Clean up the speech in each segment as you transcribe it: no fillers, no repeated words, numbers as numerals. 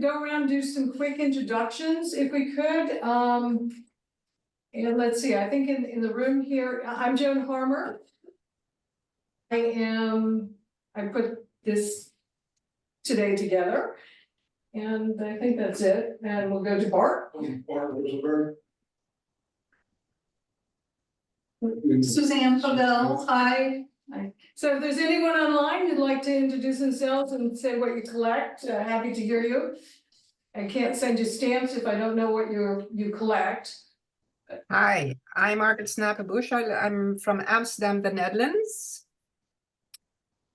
go around and do some quick introductions if we could. And let's see, I think in the room here, I'm Joan Harmer. I put this today together, and I think that's it. And we'll go to Bart. Bart Rosenberg. Suzanne Pavel, hi. Hi. So if there's anyone online who'd like to introduce themselves and say what you collect, happy to hear you. I can't send you stamps if I don't know what you collect. Hi, I'm Margaret Snapenbusch. I'm from Amsterdam, the Netherlands.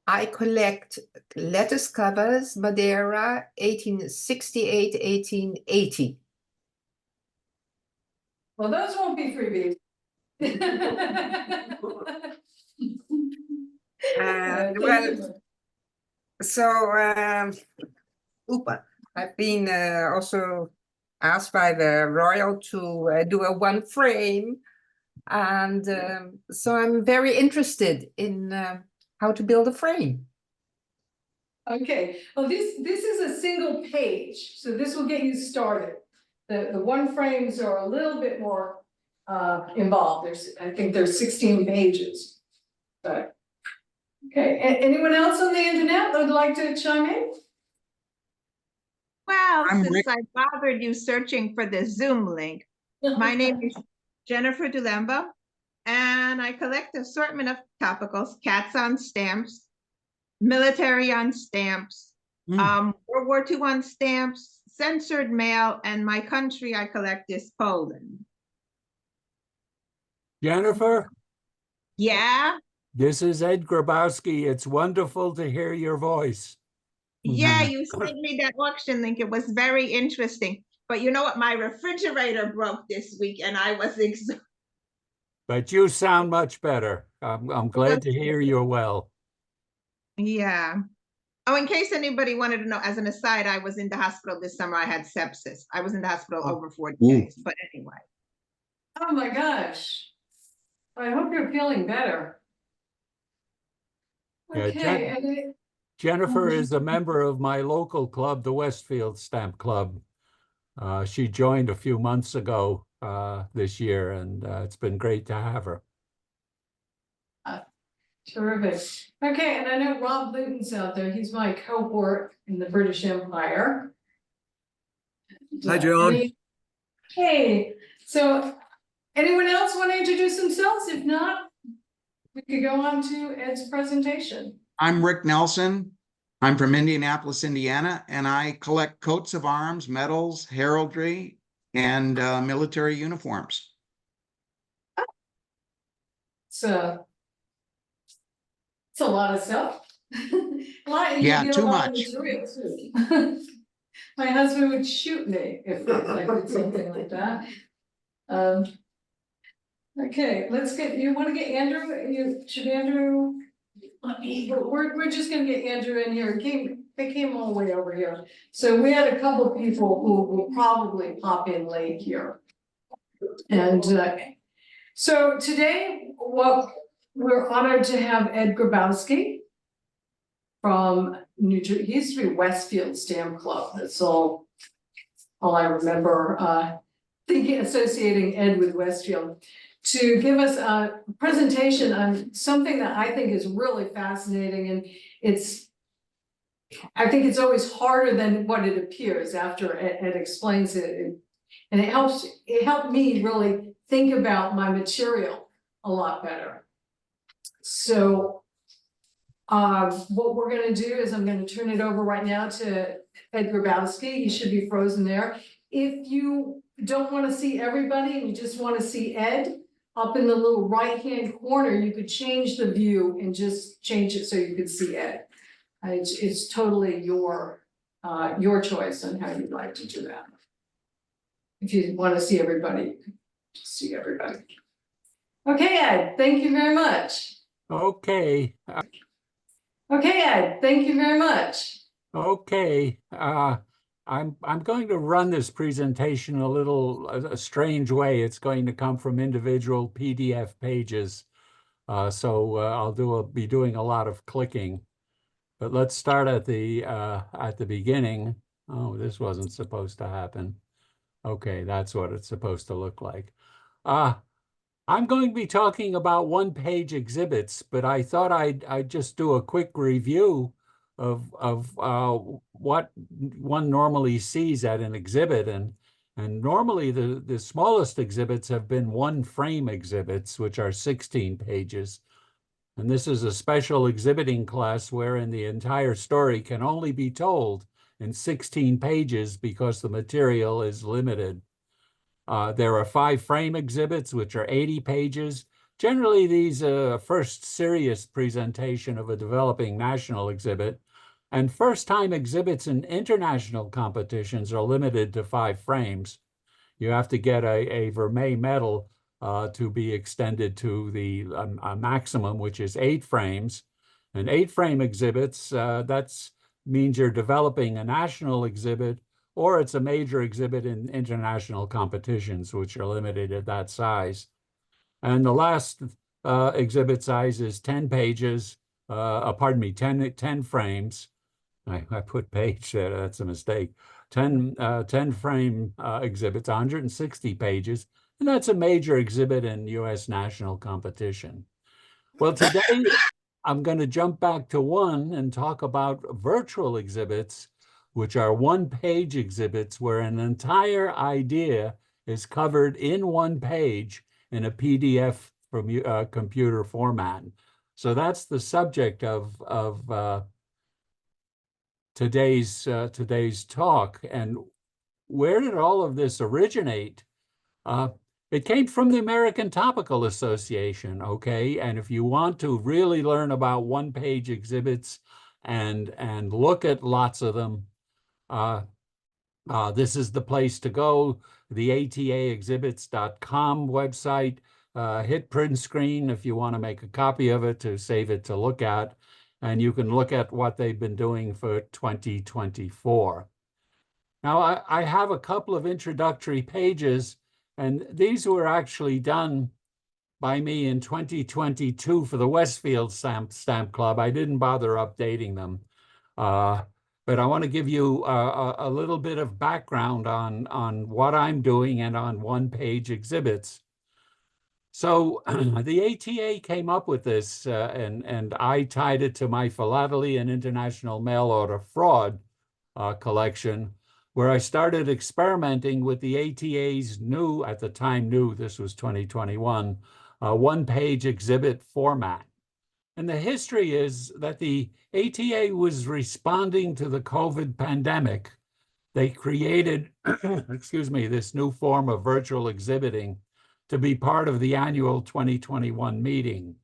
I collect lettuce covers, Madeira, 1868, 1880. Well, those won't be freebies. I've been also asked by the Royal to do a one frame. And so I'm very interested in how to build a frame. Okay, well, this is a single page, so this will get you started. The one frames are a little bit more involved. I think there's 16 pages. But okay, anyone else on the internet that would like to chime in? Well, since I bothered you searching for the Zoom link, my name is Jennifer Dulemba, and I collect an assortment of topicals, cats on stamps, military on stamps, World War II on stamps, censored mail, and my country I collect is Poland. Jennifer? Yeah? This is Ed Grabowski. It's wonderful to hear your voice. Yeah, you sent me that auction link. It was very interesting. But you know what? My refrigerator broke this week and I was exhausted. But you sound much better. I'm glad to hear you're well. Yeah. Oh, in case anybody wanted to know, as an aside, I was in the hospital this summer. I had sepsis. I was in the hospital over 40 days, but anyway. Oh my gosh. I hope you're feeling better. Okay. Yeah, Jennifer is a member of my local club, the Westfield Stamp Club. She joined a few months ago this year, and it's been great to have her. Terrific. Okay, and I know Rob Luton's out there. He's my cohort in the British Empire. Hi, Joan. Hey, so anyone else want to introduce themselves? If not, we could go on to Ed's presentation. I'm Rick Nelson. I'm from Indianapolis, Indiana, and I collect coats of arms, medals, heraldry, and military uniforms. So it's a lot of stuff. Yeah, too much. My husband would shoot me if I did something like that. Okay, let's get, you want to get Andrew? Should Andrew? We're just gonna get Andrew in here. They came all the way over here. So we had a couple of people who will probably pop in late here. And so today, we're honored to have Ed Grabowski from New Jersey. He used to be Westfield Stamp Club. That's all I remember associating Ed with Westfield, to give us a presentation on something that I think is really fascinating, and I think it's always harder than what it appears after Ed explains it, and it helped me really think about my material a lot better. So what we're gonna do is I'm gonna turn it over right now to Ed Grabowski. He should be frozen there. If you don't want to see everybody and you just want to see Ed, up in the little right-hand corner, you could change the view and just change it so you could see Ed. It's totally your choice on how you'd like to do that. If you want to see everybody, you can just see everybody. Okay, Ed, thank you very much. Okay. Okay, Ed, thank you very much. Okay. I'm going to run this presentation a strange way. It's going to come from individual PDF pages. So I'll be doing a lot of clicking. But let's start at the beginning. Oh, this wasn't supposed to happen. Okay, that's what it's supposed to look like. Uh, I'm going to be talking about one-page exhibits, but I thought I'd just do a quick review of what one normally sees at an exhibit, and normally the smallest exhibits have been one-frame exhibits, which are 16 pages. And this is a special exhibiting class wherein the entire story can only be told in 16 pages because the material is limited. There are 5-frame exhibits, which are 80 pages. Generally, these are first serious presentation of a developing national exhibit. And first-time exhibits in international competitions are limited to 5 frames. You have to get a Vermeil medal to be extended to the maximum, which is 8 frames. And 8-frame exhibits, that's means you're developing a national exhibit, or it's a major exhibit in international competitions, which are limited at that size. And the last exhibit size is 10 pages, pardon me, 10 frames. I put page there, that's a mistake. 10 frame exhibits, 160 pages, and that's a major exhibit in US national competition. Well, today I'm going to jump back to one and talk about virtual exhibits, which are one-page exhibits where an entire idea is covered in one page in a PDF from computer format. So that's the subject of today's talk. And where did all of this originate? It came from the American Topical Association, okay? And if you want to really learn about one-page exhibits and look at lots of them, this is the place to go. The ataexhibits.com website. Hit print screen if you want to make a copy of it to save it to look at. And you can look at what they've been doing for 2024. Now, I have a couple of introductory pages, and these were actually done by me in 2022 for the Westfield Stamp Club. I didn't bother updating them. But I want to give you a little bit of background on what I'm doing and on one-page exhibits. So the ATA came up with this, and I tied it to my philately and international mail order fraud collection, where I started experimenting with the ATA's new, at the time new, this was 2021, one-page exhibit format. And the history is that the ATA was responding to the COVID pandemic. They created, excuse me, this new form of virtual exhibiting to be part of the annual 2021 meeting.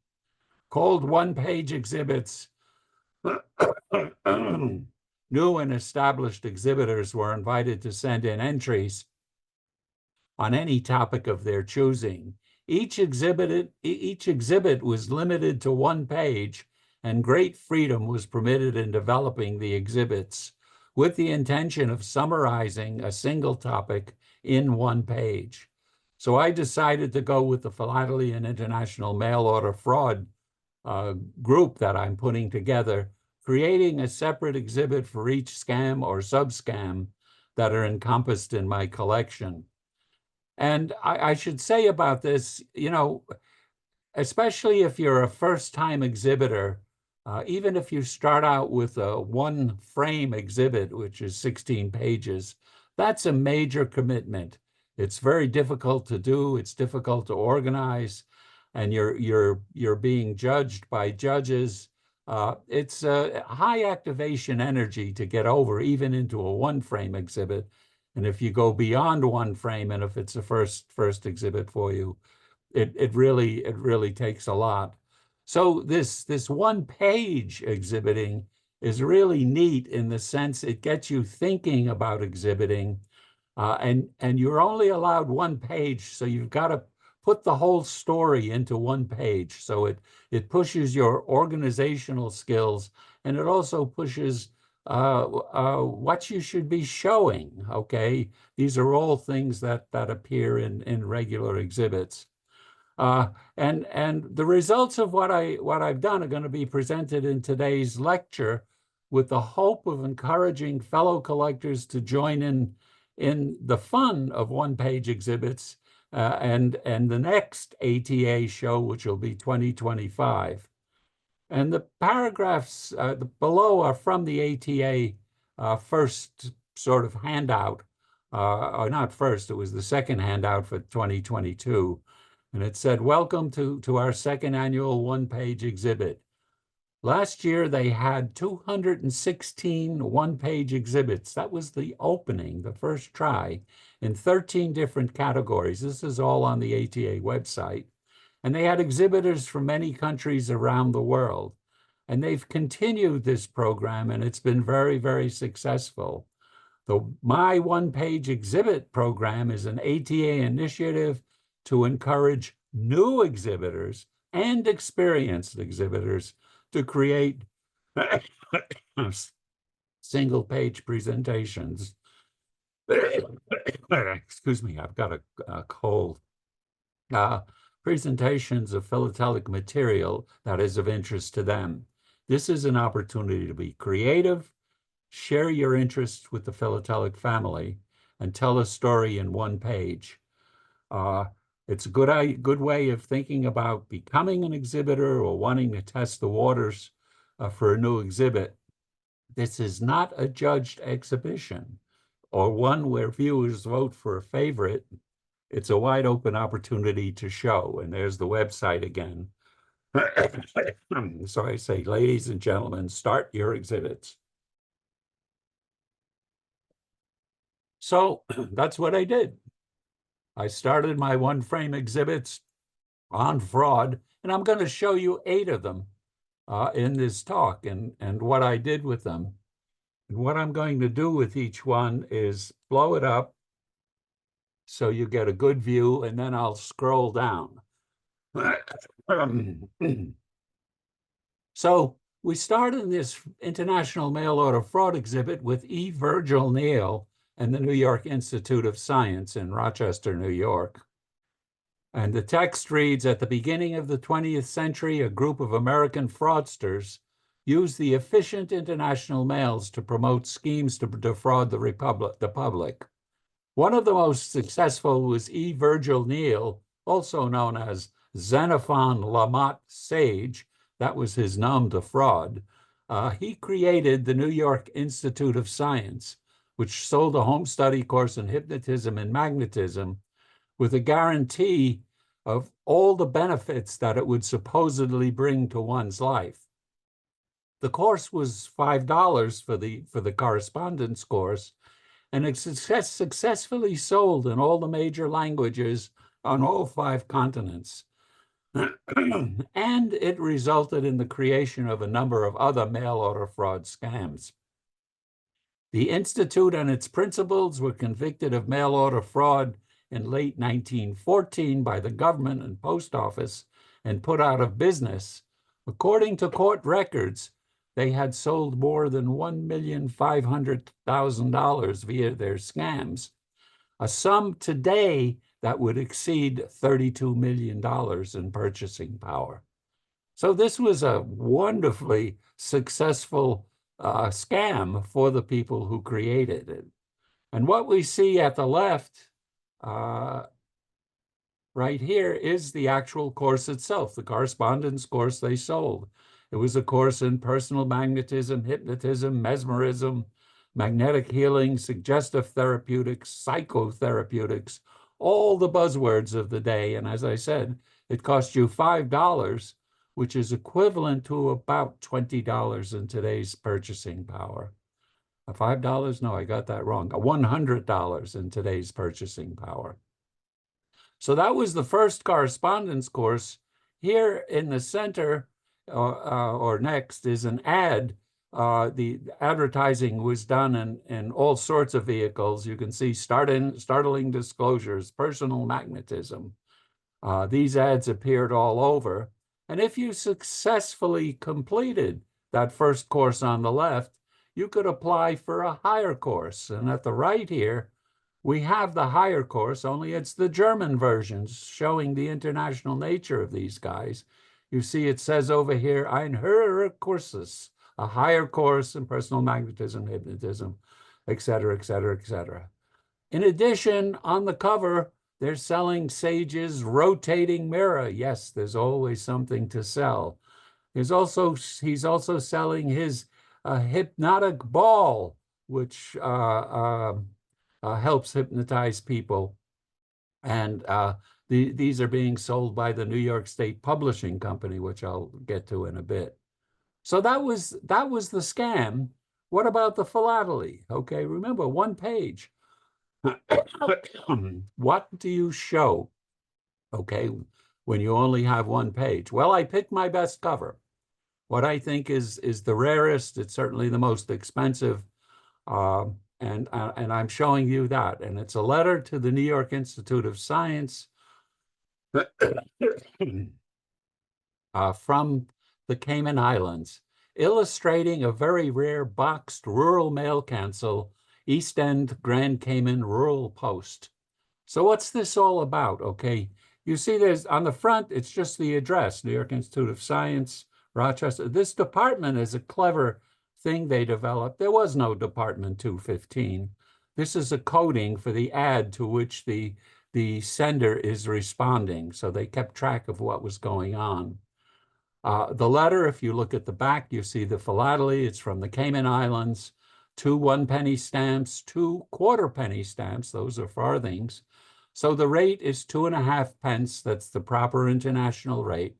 Called one-page exhibits, new and established exhibitors were invited to send in entries on any topic of their choosing. Each exhibit was limited to one page, and great freedom was permitted in developing the exhibits with the intention of summarizing a single topic in one page. So I decided to go with the philately and international mail order fraud group that I'm putting together, creating a separate exhibit for each scam or sub-scam that are encompassed in my collection. And I should say about this, you know, especially if you're a first-time exhibitor, even if you start out with a one-frame exhibit, which is 16 pages, that's a major commitment. It's very difficult to do. It's difficult to organize, and you're being judged by judges. It's a high activation energy to get over, even into a one-frame exhibit. And if you go beyond one frame, and if it's a first exhibit for you, it really takes a lot. So this one-page exhibiting is really neat in the sense it gets you thinking about exhibiting, and you're only allowed one page, so you've got to put the whole story into one page. So it pushes your organizational skills, and it also pushes what you should be showing. Okay, these are all things that appear in regular exhibits. And the results of what I've done are going to be presented in today's lecture, with the hope of encouraging fellow collectors to join in the fun of one-page exhibits and the next ATA show, which will be 2025. And the paragraphs below are from the ATA first sort of handout, or not first, it was the second handout for 2022. And it said, welcome to our second annual one-page exhibit. Last year, they had 216 one-page exhibits. That was the opening, the first try, in 13 different categories. This is all on the ATA website. And they had exhibitors from many countries around the world. And they've continued this program, and it's been very, very successful. The My One-Page Exhibit program is an ATA initiative to encourage new exhibitors and experienced exhibitors to create single-page presentations. Excuse me, I've got a cold. Presentations of philatelic material that is of interest to them. This is an opportunity to be creative, share your interests with the philatelic family, and tell a story in one page. It's a good way of thinking about becoming an exhibitor or wanting to test the waters for a new exhibit. This is not a judged exhibition or one where viewers vote for a favorite. It's a wide open opportunity to show. And there's the website again. So I say, ladies and gentlemen, start your exhibits. So that's what I did. I started my one-frame exhibits on fraud, and I'm going to show you 8 of them in this talk and what I did with them. And what I'm going to do with each one is blow it up so you get a good view, and then I'll scroll down. So we started this International Mail Order Fraud exhibit with E. Virgil Neal and the New York Institute of Science in Rochester, New York. And the text reads, at the beginning of the 20th century, a group of American fraudsters used the efficient international mails to promote schemes to defraud the public. One of the most successful was E. Virgil Neal, also known as Xenophon Lamotte Sage. That was his nom de fraud. He created the New York Institute of Science, which sold a home study course in hypnotism and magnetism with a guarantee of all the benefits that it would supposedly bring to one's life. The course was $5 for the correspondence course, and it successfully sold in all the major languages on all 5 continents. And it resulted in the creation of a number of other mail order fraud scams. The Institute and its principals were convicted of mail order fraud in late 1914 by the government and post office and put out of business. According to court records, they had sold more than $1,500,000 via their scams, a sum today that would exceed $32 million in purchasing power. So this was a wonderfully successful scam for the people who created it. And what we see at the left right here is the actual course itself, the correspondence course they sold. It was a course in personal magnetism, hypnotism, mesmerism, magnetic healing, suggestive therapeutics, psychotherapeutics, all the buzzwords of the day. And as I said, it cost you $5, which is equivalent to about $20 in today's purchasing power. $5? No, I got that wrong. $100 in today's purchasing power. So that was the first correspondence course. Here in the center, or next, is an ad. The advertising was done in all sorts of vehicles. You can see startling disclosures, personal magnetism. These ads appeared all over. And if you successfully completed that first course on the left, you could apply for a higher course. And at the right here, we have the higher course, only it's the German versions showing the international nature of these guys. You see, it says over here, ein höherer Kursus, a higher course in personal magnetism, hypnotism, et cetera, et cetera, et cetera. In addition, on the cover, they're selling Sage's rotating mirror. Yes, there's always something to sell. He's also selling his hypnotic ball, which helps hypnotize people. And these are being sold by the New York State Publishing Company, which I'll get to in a bit. So that was the scam. What about the philately? Okay, remember, one page. What do you show, okay, when you only have one page? Well, I picked my best cover. What I think is the rarest. It's certainly the most expensive, and I'm showing you that. And it's a letter to the New York Institute of Science from the Cayman Islands, illustrating a very rare boxed rural mail cancel, East End, Grand Cayman Rural Post. So what's this all about? Okay, you see there's on the front, it's just the address, New York Institute of Science, Rochester. This department is a clever thing they developed. There was no Department 215. This is a coding for the ad to which the sender is responding. So they kept track of what was going on. The letter, if you look at the back, you see the philately. It's from the Cayman Islands. 2 1-penny stamps, 2 quarter-penny stamps. Those are farthings. So the rate is 2.5 pence. That's the proper international rate.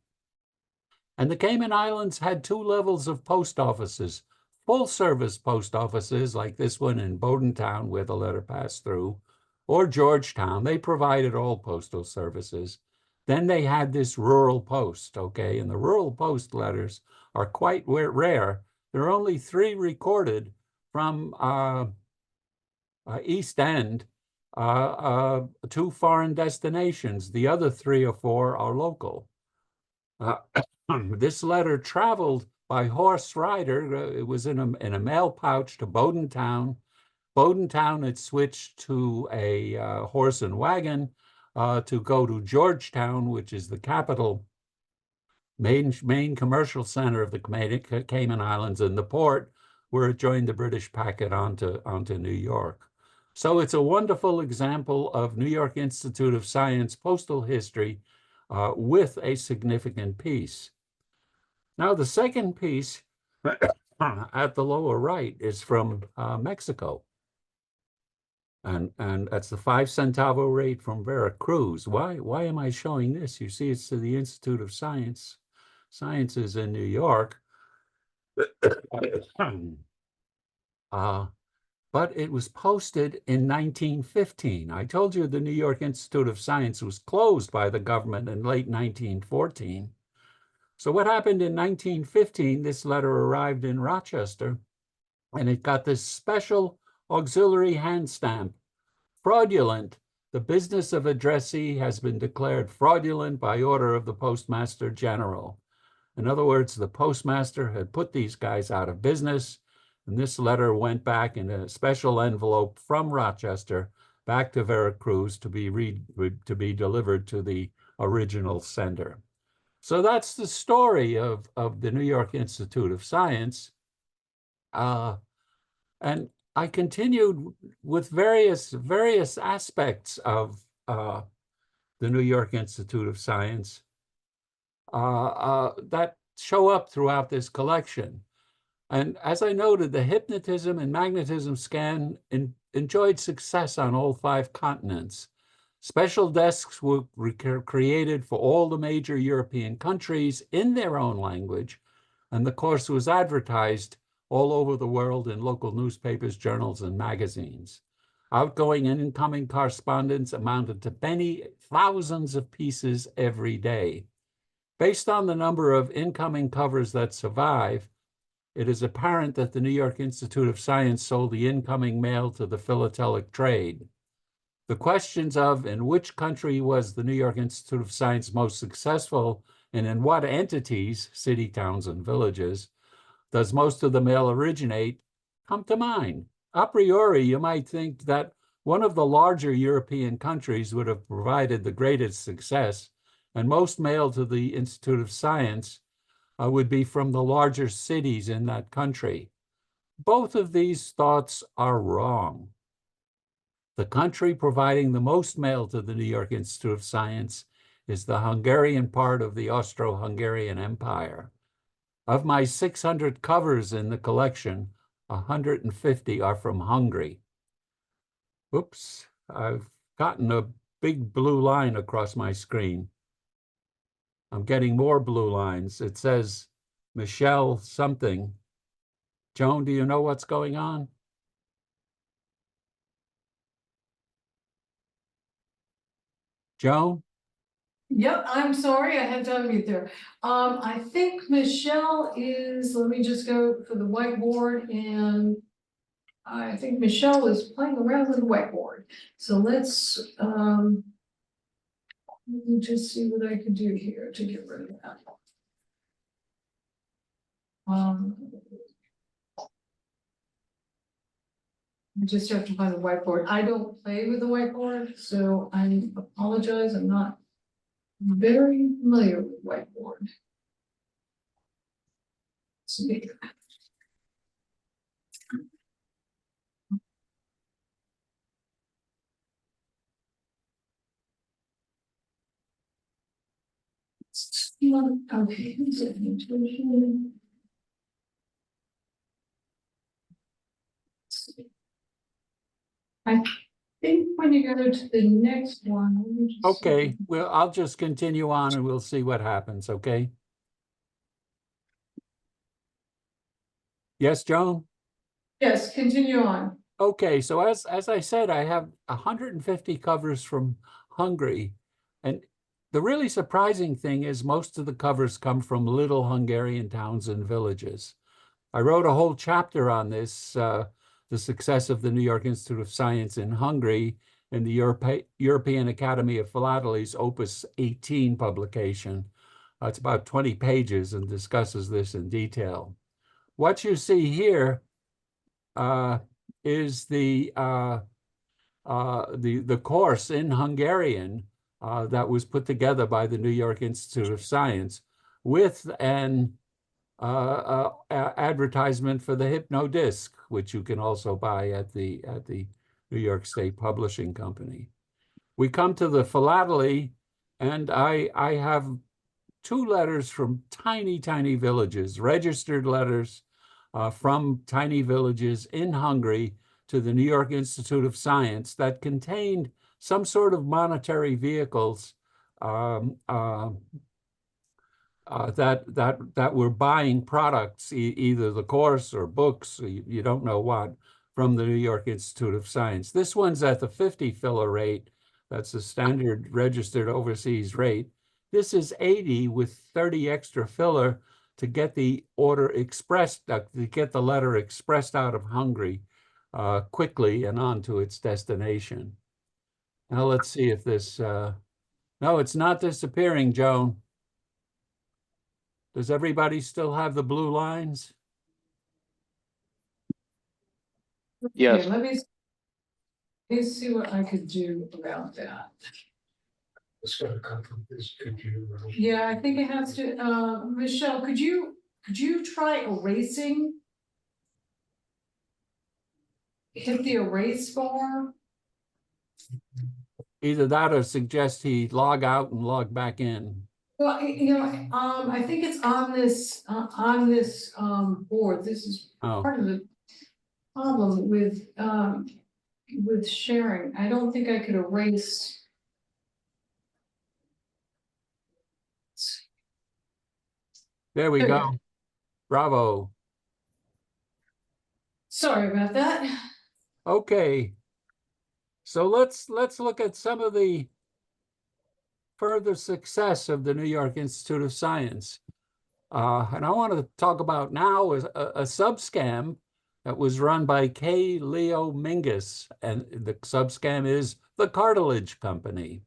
And the Cayman Islands had 2 levels of post offices, full-service post offices like this one in Bodentown, where the letter passed through, or Georgetown. They provided all postal services. Then they had this rural post, okay? And the rural post letters are quite rare. There are only 3 recorded from East End to foreign destinations. The other 3 or 4 are local. This letter traveled by horse rider. It was in a mail pouch to Bodentown. Bodentown had switched to a horse and wagon to go to Georgetown, which is the capital, main commercial center of the Cayman Islands, and the port where it joined the British packet onto New York. So it's a wonderful example of New York Institute of Science postal history with a significant piece. Now, the second piece at the lower right is from Mexico. And that's the 5 centavo rate from Veracruz. Why am I showing this? You see, it's to the Institute of Sciences in New York. But it was posted in 1915. I told you the New York Institute of Science was closed by the government in late 1914. So what happened in 1915, this letter arrived in Rochester, and it got this special auxiliary hand stamp, fraudulent. The business of addressee has been declared fraudulent by order of the Postmaster General. In other words, the postmaster had put these guys out of business, and this letter went back in a special envelope from Rochester back to Veracruz to be delivered to the original sender. So that's the story of the New York Institute of Science. And I continued with various aspects of the New York Institute of Science that show up throughout this collection. And as I noted, the hypnotism and magnetism scan enjoyed success on all 5 continents. Special desks were created for all the major European countries in their own language, and the course was advertised all over the world in local newspapers, journals, and magazines. Outgoing and incoming correspondence amounted to many thousands of pieces every day. Based on the number of incoming covers that survive, it is apparent that the New York Institute of Science sold the incoming mail to the philatelic trade. The questions of in which country was the New York Institute of Science most successful and in what entities, city, towns, and villages, does most of the mail originate come to mind. A priori, you might think that one of the larger European countries would have provided the greatest success, and most mail to the Institute of Science would be from the larger cities in that country. Both of these thoughts are wrong. The country providing the most mail to the New York Institute of Science is the Hungarian part of the Austro-Hungarian Empire. Of my 600 covers in the collection, 150 are from Hungary. Oops, I've gotten a big blue line across my screen. I'm getting more blue lines. It says Michelle something. Joan, do you know what's going on? Joan? Yep, I'm sorry, I had to unmute there. I think Michelle is, let me just go for the whiteboard, and I think Michelle is playing around with the whiteboard. So let's let me just see what I can do here to get rid of that. I just have to find the whiteboard. I don't play with the whiteboard, so I apologize, I'm not very familiar with whiteboard. See. Okay, who's it? I think when you go to the next one. let me just Okay, see. well, I'll just continue on and we'll see what happens, okay? Yes, Joan? Yes, continue on. Okay, so as I said, I have 150 covers from Hungary. And the really surprising thing is most of the covers come from little Hungarian towns and villages. I wrote a whole chapter on this, the success of the New York Institute of Science in Hungary in the European Academy of Philately's Opus 18 publication. It's about 20 pages and discusses this in detail. What you see here is the course in Hungarian that was put together by the New York Institute of Science with an advertisement for the HypnoDisc, which you can also buy at the New York State Publishing Company. We come to the philately, and I have 2 letters from tiny, tiny villages, registered letters from tiny villages in Hungary to the New York Institute of Science that contained some sort of monetary vehicles that were buying products, either the course or books, or you don't know what, from the New York Institute of Science. This one's at the 50 filler rate. That's the standard registered overseas rate. This is 80 with 30 extra filler to get the order expressed, to get the letter expressed out of Hungary quickly and on to its destination. Now let's see if this, no, it's not disappearing, Joan. Does everybody still have the blue lines? Yes. Okay, let me see what I could do about that. It's gotta come from this computer. Yeah, I think it has to, Michelle, could you try erasing? Hit the erase bar. Either that or suggest he log out and log back in. Well, I think it's on this board. This is Oh, part of the problem with sharing. I don't think I could erase. there we There you go. Bravo. Sorry about that. Okay. So let's look at some of the further success of the New York Institute of Science. And I want to talk about now is a sub-scam that was run by K. Leo Mingus, and the sub-scam is the Cartilage Company.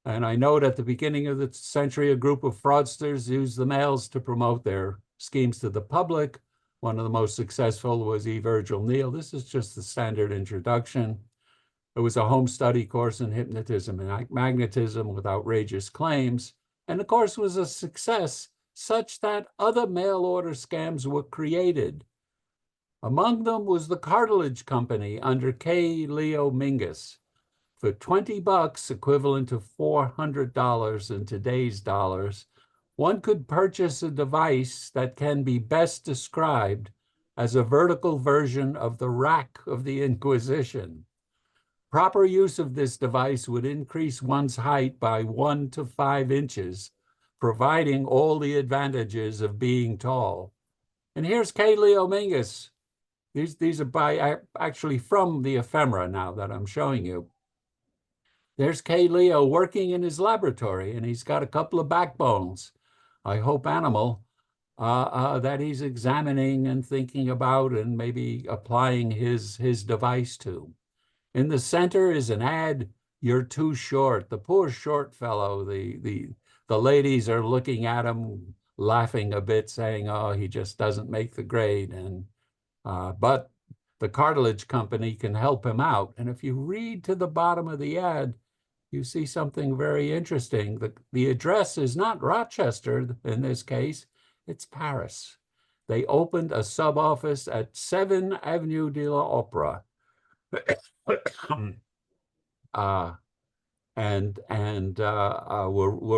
And I note at the beginning of the century, a group of fraudsters used the mails to promote their schemes to the public. One of the most successful was E. Virgil Neal. This is just the standard introduction. It was a home study course in hypnotism and magnetism with outrageous claims. And the course was a success such that other mail order scams were created. Among them was the Cartilage Company under K. Leo Mingus. For $20, equivalent to $400 in today's dollars, one could purchase a device that can be best described as a vertical version of the rack of the Inquisition. Proper use of this device would increase one's height by 1 to 5 inches, providing all the advantages of being tall. And here's K. Leo Mingus. These are actually from the ephemera now that I'm showing you. There's K. Leo working in his laboratory, and he's got a couple of backbones, I hope animal, that he's examining and thinking about and maybe applying his device to. In the center is an ad, "You're too short." The poor short fellow, the ladies are looking at him, laughing a bit, saying, "Oh, he just doesn't make the grade." And but the Cartilage Company can help him out. And if you read to the bottom of the ad, you see something very interesting. The address is not Rochester in this case, it's Paris. They opened a sub office at 7 Avenue de l'Opera. We're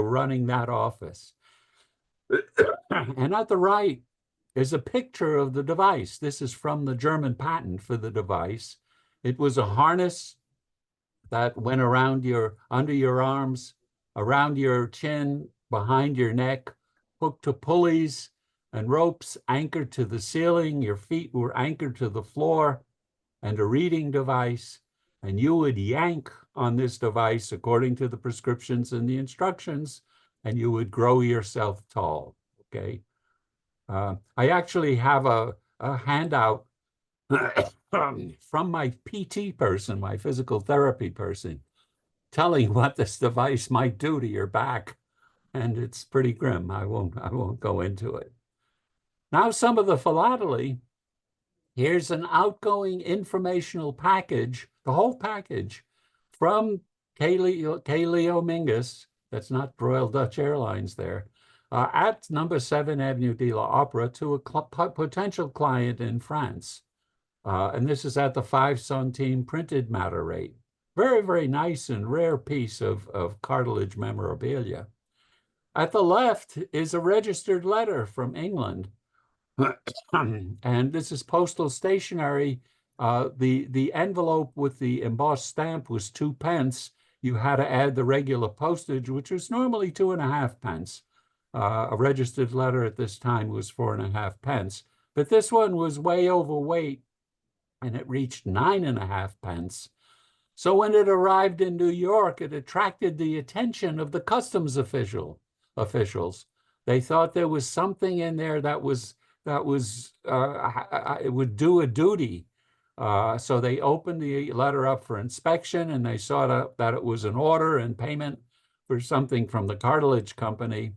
running that office. And at the right is a picture of the device. This is from the German patent for the device. It was a harness that went around under your arms, around your chin, behind your neck, hooked to pulleys and ropes anchored to the ceiling. Your feet were anchored to the floor, and a reading device. And you would yank on this device according to the prescriptions and the instructions, and you would grow yourself tall, okay? I actually have a handout from my PT person, my physical therapy person, telling what this device might do to your back. And it's pretty grim. I won't go into it. Now, some of the philately. Here's an outgoing informational package, the whole package, from K. Leo Mingus, that's not Royal Dutch Airlines there, at number 7 Avenue de l'Opera to a potential client in France. And this is at the 5 centime printed matter rate. Very, very nice and rare piece of cartilage memorabilia. At the left is a registered letter from England. And this is postal stationery. The envelope with the embossed stamp was 2 pence. You had to add the regular postage, which was normally 2.5 pence. A registered letter at this time was 4.5 pence. But this one was way overweight, and it reached 9.5 pence. So when it arrived in New York, it attracted the attention of the customs officials. They thought there was something in there that it would do a duty. So they opened the letter up for inspection, and they saw that it was an order and payment for something from the Cartilage Company.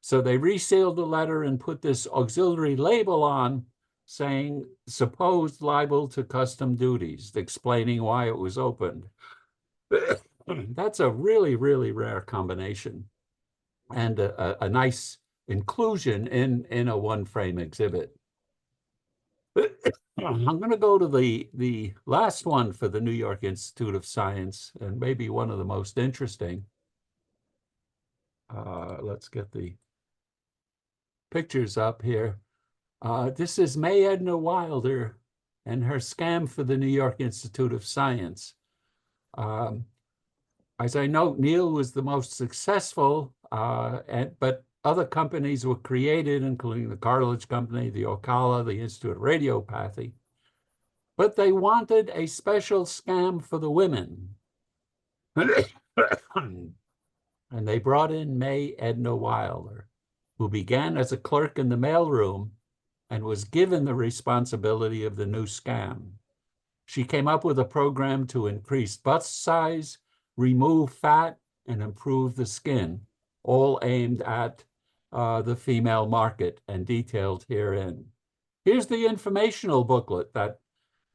So they resealed the letter and put this auxiliary label on saying supposed liable to custom duties, explaining why it was opened. That's a really, really rare combination and a nice inclusion in a one-frame exhibit. I'm going to go to the last one for the New York Institute of Science, and maybe one of the most interesting. Let's get the pictures up here. This is May Edna Wilder and her scam for the New York Institute of Science. As I note, Neil was the most successful, but other companies were created, including the Cartilage Company, the Ocala, the Institute of Radiopathy. But they wanted a special scam for the women. And they brought in May Edna Wilder, who began as a clerk in the mailroom and was given the responsibility of the new scam. She came up with a program to increase bust size, remove fat, and improve the skin, all aimed at the female market and detailed herein. Here's the informational booklet that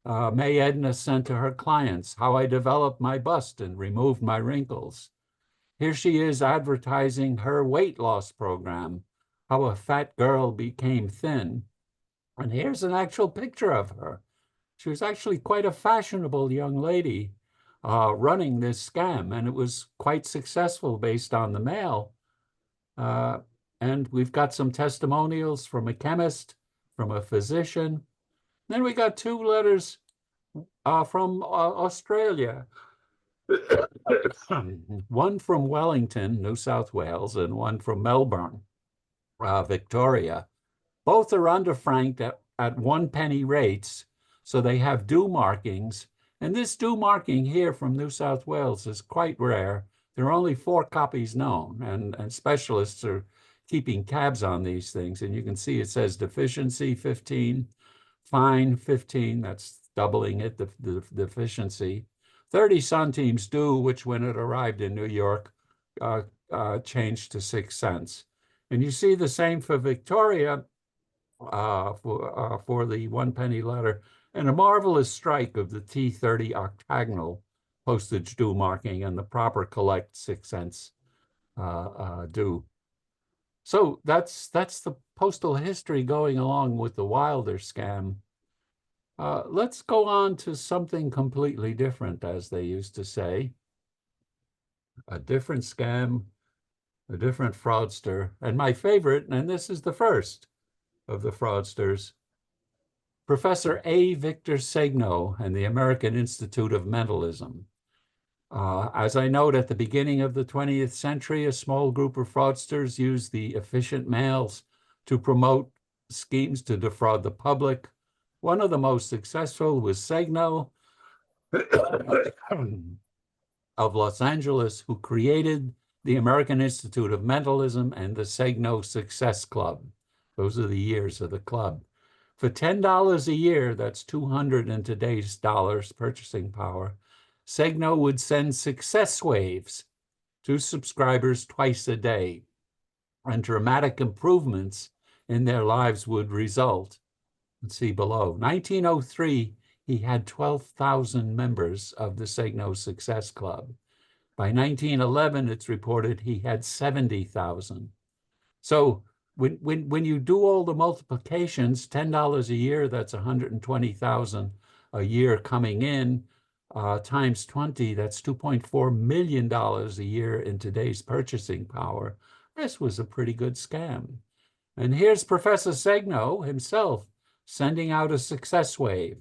May Edna sent to her clients, how I developed my bust and removed my wrinkles. Here she is advertising her weight loss program. how a fat girl became thin. And here's an actual picture of her. She was actually quite a fashionable young lady running this scam, and it was quite successful based on the mail. And we've got some testimonials from a chemist, from a physician. Then we got 2 letters from Australia. One from Wellington, New South Wales, and one from Melbourne, Victoria. Both are underfranked at 1 penny rates, so they have due markings. And this due marking here from New South Wales is quite rare. There are only 4 copies known, and specialists are keeping tabs on these things. And you can see it says deficiency 15, fine 15, that's doubling it, the deficiency. 30 centimes due, which when it arrived in New York, changed to 6 cents. And you see the same for Victoria for the 1 penny letter, and a marvelous strike of the T30 octagonal postage due marking and the proper collect 6 cents due. So that's the postal history going along with the Wilder scam. Let's go on to something completely different, as they used to say. A different scam, a different fraudster, and my favorite, and this is the first of the fraudsters, Professor A. Victor Segno and the American Institute of Mentalism. As I note, at the beginning of the 20th century, a small group of fraudsters used the efficient mails to promote schemes to defraud the public. One of the most successful was Segno of Los Angeles, who created the American Institute of Mentalism and the Segno Success Club. Those are the years of the club. For $10 a year, that's 200 in today's dollars purchasing power, Segno would send success waves to subscribers twice a day, and dramatic improvements in their lives would result. Let's see below. 1903, he had 12,000 members of the Segno Success Club. By 1911, it's reported he had 70,000. So when you do all the multiplications, $10 a year, that's 120,000 a year coming in, times 20, that's $2.4 million a year in today's purchasing power. This was a pretty good scam. And here's Professor Segno himself sending out a success wave.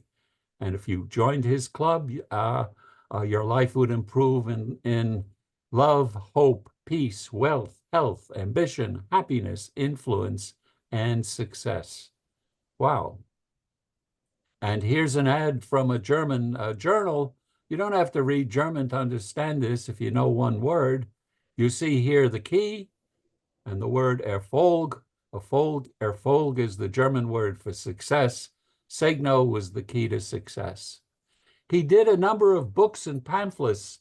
And if you joined his club, your life would improve in love, hope, peace, wealth, health, ambition, happiness, influence, and success. Wow. And here's an ad from a German journal. You don't have to read German to understand this if you know one word. You see here the key and the word Erfolg. Erfolg is the German word for success. Segno was the key to success. He did a number of books and pamphlets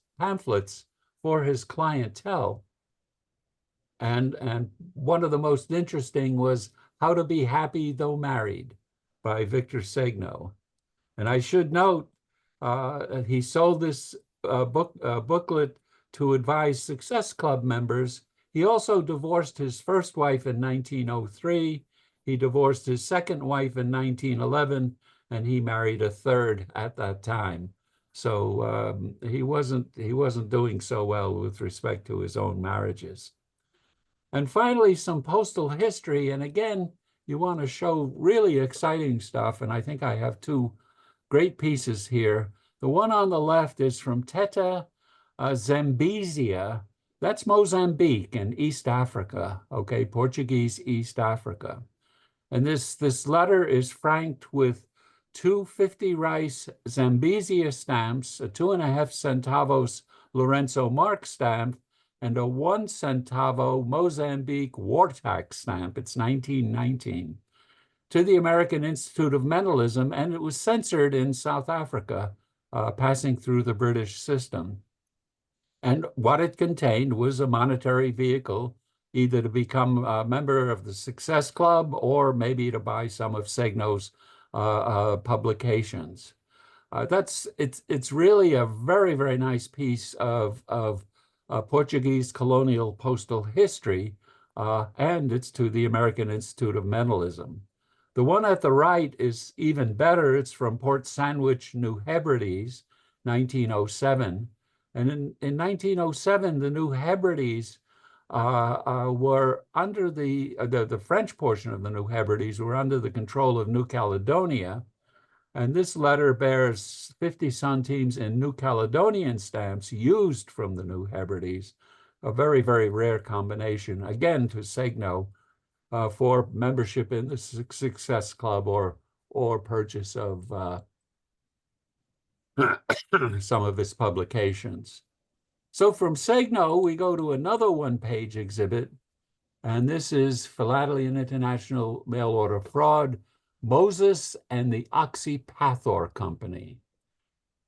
for his clientele. And one of the most interesting was How to Be Happy Though Married by Victor Segno. And I should note, he sold this booklet to advise Success Club members. He also divorced his first wife in 1903. He divorced his second wife in 1911, and he married a third at that time. So he wasn't doing so well with respect to his own marriages. And finally, some postal history. And again, you want to show really exciting stuff. And I think I have 2 great pieces here. The one on the left is from Teta Zambezia. That's Mozambique in East Africa, okay, Portuguese East Africa. And this letter is franked with 2 50 rice Zambezia stamps, a 2.5 centavos Lorenzo Mark stamp, and a 1 centavo Mozambique war tax stamp. It's 1919. To the American Institute of Mentalism, and it was censored in South Africa, passing through the British system. And what it contained was a monetary vehicle, either to become a member of the Success Club or maybe to buy some of Segno's publications. It's really a very, very nice piece of Portuguese colonial postal history and it's to the American Institute of Mentalism. The one at the right is even better. It's from Port Sandwich, New Hebrides, 1907. And in 1907, the New Hebrides were under the French portion of the New Hebrides were under the control of New Caledonia. And this letter bears 50 centimes in New Caledonian stamps used from the New Hebrides, a very, very rare combination, again, to Segno for membership in the Success Club or purchase of some of its publications. So from Segno, we go to another one-page exhibit, and this is Philatelian International Mail Order Fraud, Moses and the Oxypathor Company.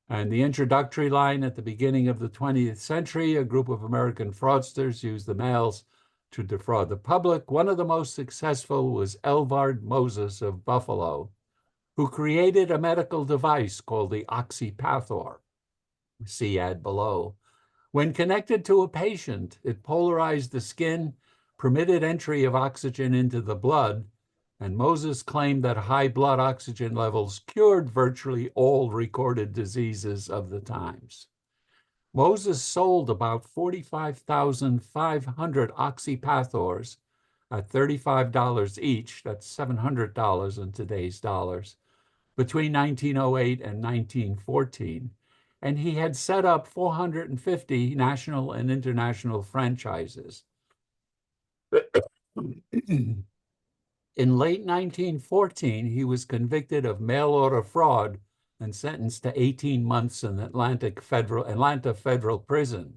And the introductory line at the beginning of the 20th century, a group of American fraudsters used the mails to defraud the public. One of the most successful was Elvard Moses of Buffalo, who created a medical device called the Oxypathor. See ad below. When connected to a patient, it polarized the skin, permitted entry of oxygen into the blood, and Moses claimed that high blood oxygen levels cured virtually all recorded diseases of the times. Moses sold about 45,500 oxypathors at $35 each, that's $700 in today's dollars, between 1908 and 1914. And he had set up 450 national and international franchises. In late 1914, he was convicted of mail order fraud and sentenced to 18 months in Atlanta Federal Prison.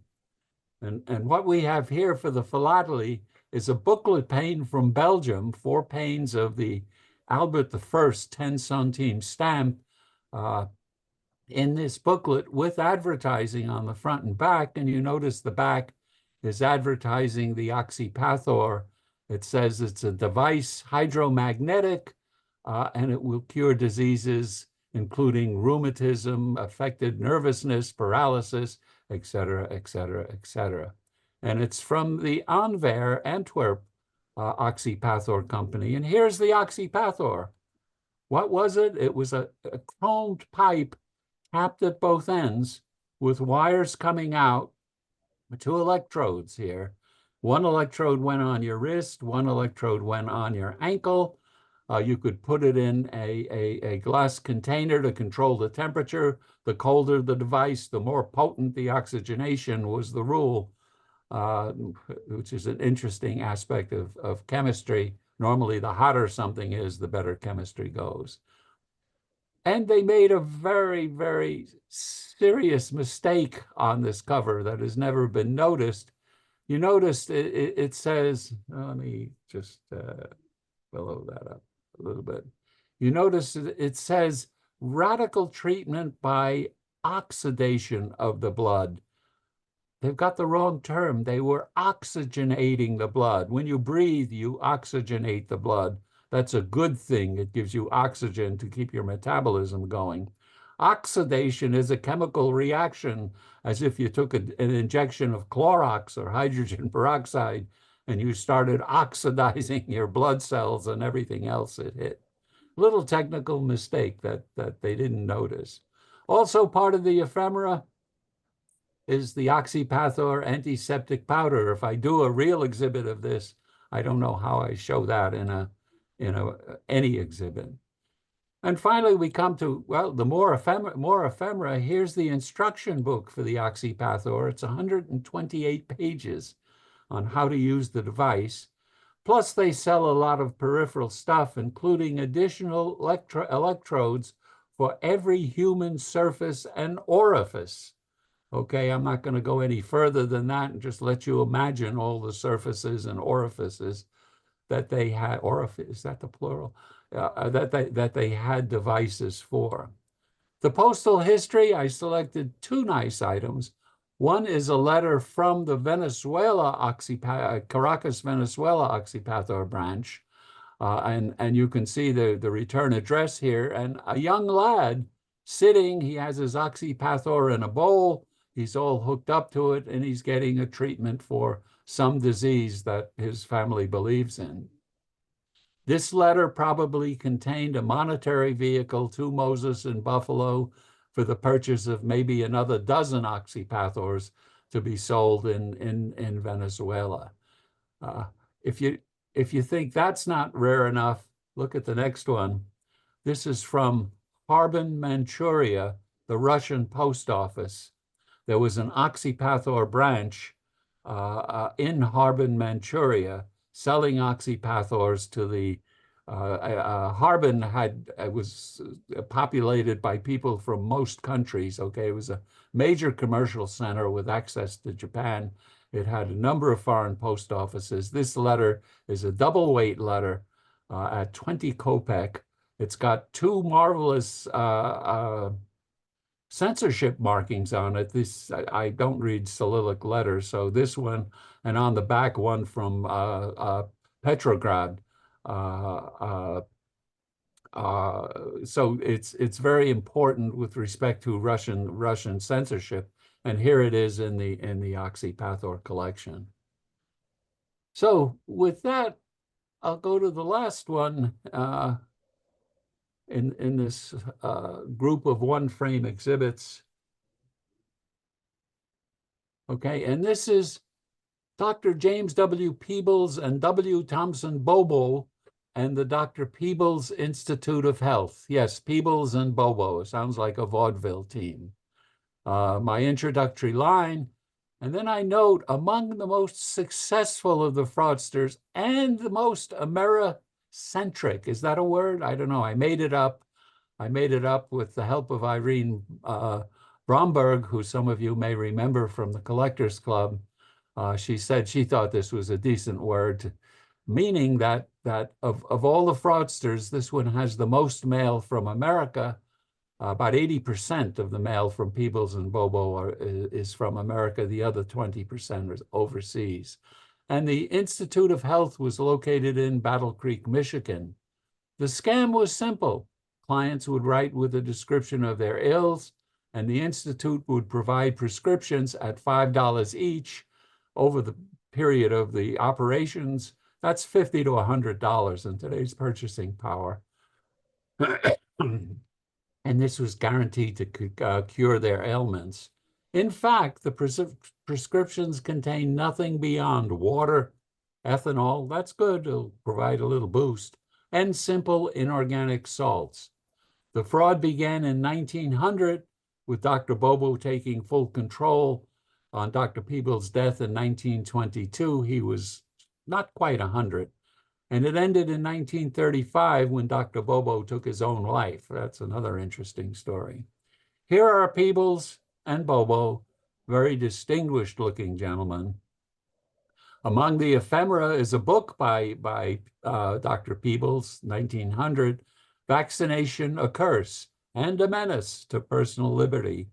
And what we have here for the philately is a booklet pane from Belgium, 4 panes of the Albert I 10 centime stamp in this booklet with advertising on the front and back. And you notice the back is advertising the Oxypathor. It says it's a device, hydromagnetic, and it will cure diseases, including rheumatism, affected nervousness, paralysis, et cetera, et cetera, et cetera. And it's from the Antwerp Oxypathor company. And here's the Oxypathor. What was it? It was a chromed pipe capped at both ends with wires coming out, 2 electrodes here. 1 electrode went on your wrist, 1 electrode went on your ankle. You could put it in a glass container to control the temperature. The colder the device, the more potent the oxygenation was the rule, which is an interesting aspect of chemistry. Normally, the hotter something is, the better chemistry goes. And they made a very, very serious mistake on this cover that has never been noticed. You notice it says, let me just blow that up a little bit. You notice it says radical treatment by oxidation of the blood. They've got the wrong term. They were oxygenating the blood. When you breathe, you oxygenate the blood. That's a good thing. It gives you oxygen to keep your metabolism going. Oxidation is a chemical reaction, as if you took an injection of Clorox or hydrogen peroxide and you started oxidizing your blood cells and everything else it hit. Little technical mistake that they didn't notice. Also part of the ephemera is the Oxypathor antiseptic powder. If I do a real exhibit of this, I don't know how I show that in any exhibit. And finally, we come to, well, the more ephemera. Here's the instruction book for the Oxypathor. It's 128 pages on how to use the device. Plus, they sell a lot of peripheral stuff, including additional electrodes for every human surface and orifice. Okay, I'm not going to go any further than that and just let you imagine all the surfaces and orifices that they had. Orifice, is that the plural? That they had devices for. The postal history, I selected 2 nice items. One is a letter from the Caracas, Venezuela Oxypathor branch. And you can see the return address here. And a young lad sitting, he has his Oxypathor in a bowl. He's all hooked up to it, and he's getting a treatment for some disease that his family believes in. This letter probably contained a monetary vehicle to Moses in Buffalo for the purchase of maybe another dozen oxypathors to be sold in Venezuela. If you think that's not rare enough, look at the next one. This is from Harbin, Manchuria, the Russian post office. There was an oxypathor branch in Harbin, Manchuria, selling oxypathors to the Harbin was populated by people from most countries. Okay, it was a major commercial center with access to Japan. It had a number of foreign post offices. This letter is a double weight letter at 20 kopeck. It's got two marvelous censorship markings on it. I don't read Cyrillic letters, so this one, and on the back one from Petrograd. So it's very important with respect to Russian censorship, and here it is in the oxypathor collection. So with that, I'll go to the last one in this group of one-frame exhibits. Okay, and this is Dr. James W. Peebles and W. Thompson Bobo and the Dr. Peebles Institute of Health. Yes, Peebles and Bobo. Sounds like a vaudeville team. My introductory line, and then I note among the most successful of the fraudsters and the most Americentric. Is that a word? I don't know. I made it up. I made it up with the help of Irene Bromberg, who some of you may remember from the Collectors Club. She said she thought this was a decent word, meaning that of all the fraudsters, this one has the most mail from America. About 80% of the mail from Peebles and Bobo is from America. The other 20% is overseas. And the Institute of Health was located in Battle Creek, Michigan. The scam was simple. Clients would write with a description of their ills, and the Institute would provide prescriptions at $5 each over the period of the operations. That's $50 to $100 in today's purchasing power. And this was guaranteed to cure their ailments. In fact, the prescriptions contain nothing beyond water, ethanol, that's good, it'll provide a little boost, and simple inorganic salts. The fraud began in 1900 with Dr. Bobo taking full control. On Dr. Peebles' death in 1922, he was not quite 100. And it ended in 1935 when Dr. Bobo took his own life. That's another interesting story. Here are Peebles and Bobo, very distinguished looking gentlemen. Among the ephemera is a book by Dr. Peebles, 1900, Vaccination, a Curse and a Menace to Personal Liberty.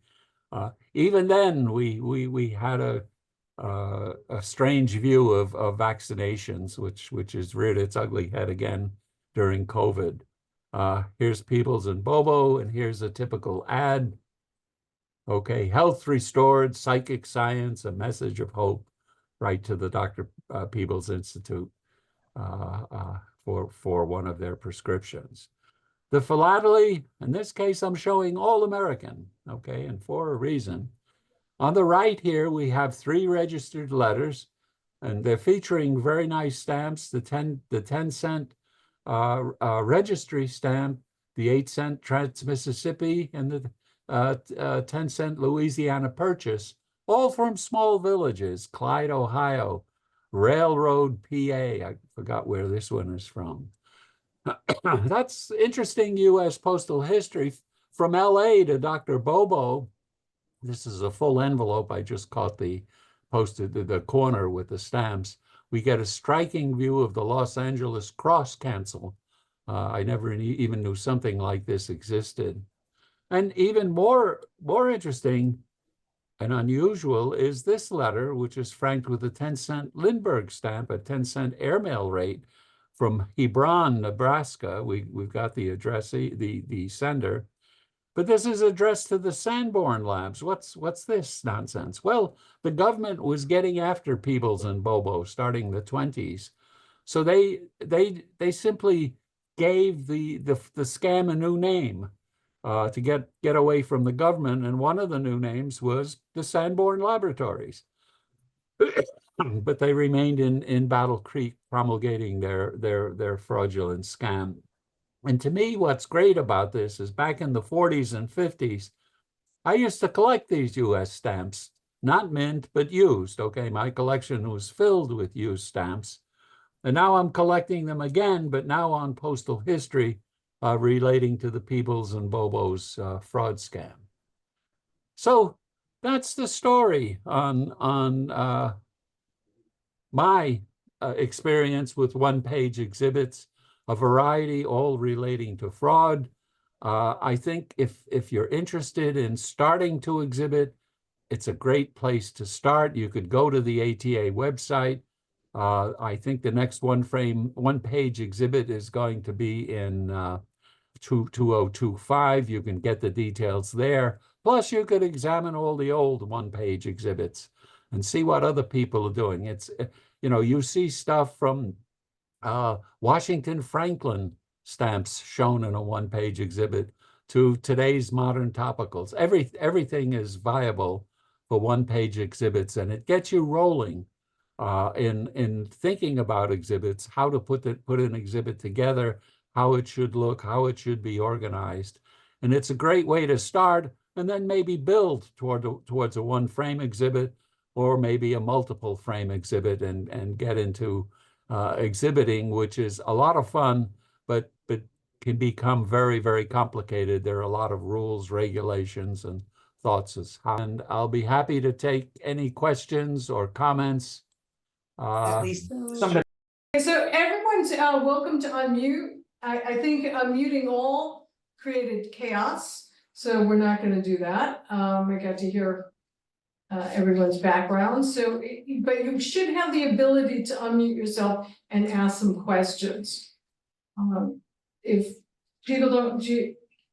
Even then, we had a strange view of vaccinations, which has reared its ugly head again during COVID. Here's Peebles and Bobo, and here's a typical ad. Okay, health restored, psychic science, a message of hope, right to the Dr. Peebles Institute for one of their prescriptions. The philately, in this case, I'm showing all American, okay, and for a reason. On the right here, we have 3 registered letters, and they're featuring very nice stamps, the 10-cent registry stamp, the 8-cent Trans-Mississippi, and the 10-cent Louisiana Purchase, all from small villages, Clyde, Ohio, Railroad, PA. I forgot where this one is from. That's interesting U.S. postal history. From LA to Dr. Bobo, this is a full envelope. I just caught the corner with the stamps. We get a striking view of the Los Angeles Cross Council. I never even knew something like this existed. And even more interesting and unusual is this letter, which is franked with a 10-cent Lindbergh stamp, a 10-cent airmail rate from Hebron, Nebraska. We've got the address, the sender. But this is addressed to the Sanborn Labs. What's this nonsense? Well, the government was getting after Peebles and Bobo starting the 20s. So they simply gave the scam a new name to get away from the government. And one of the new names was the Sanborn Laboratories. But they remained in Battle Creek promulgating their fraudulent scam. And to me, what's great about this is back in the 40s and 50s, I used to collect these US stamps, not mint, but used. Okay, my collection was filled with used stamps. And now I'm collecting them again, but now on postal history relating to the Peebles and Bobo's fraud scam. So that's the story on my experience with one-page exhibits, a variety all relating to fraud. I think if you're interested in starting to exhibit, it's a great place to start. You could go to the ATA website. I think the next one-page exhibit is going to be in 2025. You can get the details there. Plus, you could examine all the old one-page exhibits and see what other people are doing. It's, you see stuff from Washington Franklin stamps shown in a one-page exhibit to today's modern topicals. Everything is viable for one-page exhibits, and it gets you rolling in thinking about exhibits, how to put an exhibit together, how it should look, how it should be organized. And it's a great way to start, and then maybe build towards a one-frame exhibit, or maybe a multiple frame exhibit, and get into exhibiting, which is a lot of fun, but can become very, very complicated. There are a lot of rules, regulations, and thoughts. And I'll be happy to take any questions or comments. At least somebody. So everyone's welcome to unmute. I think unmuting all created chaos, so we're not going to do that. I got to hear everyone's background, so but you should have the ability to unmute yourself and ask some questions. If people don't,